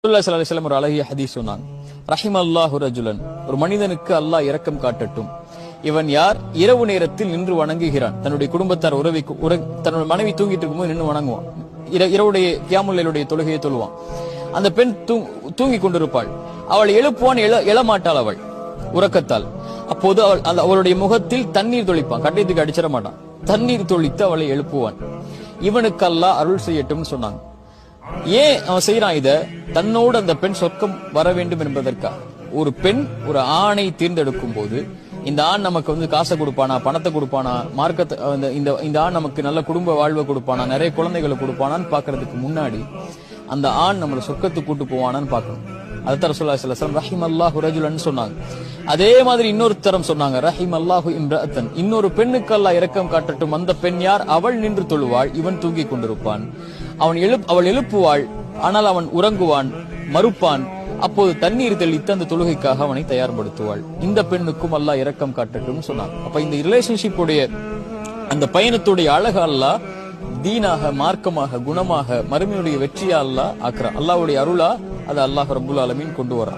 ஸல்லல்லாஹு அலைஹி வஸல்லம் ஒரு அழகிய ஹதீஸ் சொன்னாங்க. ரஹிமல்லாஹு ரஜுலன், ஒரு மனிதனுக்கு அல்லாஹ் இரக்கம் காட்டட்டும். இவன் யார்? இரவு நேரத்தில் நின்று வணங்குகிறான். தன்னுடைய குடும்பத்தார் தன்னுடைய மனைவி தூங்கிட்டு இருக்கும்போது நின்று வணங்குவான். இரவுடைய கியாமுல் லைலுடைய தொழுகையை தொழுவான். அந்த பெண் தூங்கி கொண்டிருப்பாள். அவள் எழுப்புவான், எழமாட்டாள் அவள் உறக்கத்தால். அப்போது அவளுடைய முகத்தில் தண்ணீர் தொளிப்பான். கட்டத்துக்கு அடிச்சிட மாட்டான். தண்ணீர் தொளித்து அவளை எழுப்புவான். இவனுக்கு அல்லாஹ் அருள் செய்யட்டும் சொன்னாங்க. ஏன் அவன் செய்யறான்? இத தன்னோடு அந்த பெண் சொர்க்கம் வர வேண்டும் என்பதற்காக. ஒரு பெண் ஒரு ஆணை தேர்ந்தெடுக்கும் போது, இந்த ஆண் நமக்கு காசை கொடுப்பானா, பணத்தை கொடுப்பானா, மார்க்கத்தை, இந்த ஆண் நமக்கு நல்ல குடும்ப வாழ்வை கொடுப்பானா, நிறைய குழந்தைகளை கொடுப்பானான்னு பாக்குறதுக்கு முன்னாடி அந்த ஆண் நம்மளை சொர்க்கத்துக்கு கூட்டு போவானான்னு பாக்கணும். அதுதான் ரசூலுல்லாஹி ஸல்லல்லாஹு அலைஹி வஸல்லம் ரஹிமல்லாஹு ரஜுலன் சொன்னாங்க. அதே மாதிரி இன்னொரு தரம் சொன்னாங்க, ரஹிமல்லாஹு இம்ரஅத்தன், இன்னொரு பெண்ணுக்கு அல்லாஹ் இரக்கம் காட்டட்டும். அந்த பெண் யார்? அவள் நின்று தொழுவாள், இவன் தூங்கி கொண்டிருப்பான். அவள் எழுப்புவாள், ஆனால் அவன் உறங்குவான், மறுப்பான். அப்போது தண்ணீர் தெளித்து அந்த தொழுகைக்காக அவனை தயார்படுத்துவாள். இந்த பெண்ணுக்கும் அல்லாஹ் இரக்கம் காட்டட்டும் சொன்னாங்க. அப்ப இந்த ரிலேஷன்ஷிப் உடைய அந்த பயணத்துடைய அழகு அல்லாஹ் தீனாக, மார்க்கமாக, குணமாக, மறுமையுடைய வெற்றியா அல்லாஹ் ஆக்குறான். அல்லாஹ்வுடைய அருளா அதை அல்லாஹ் ரப்புல் ஆலமீன் கொண்டு வரான்.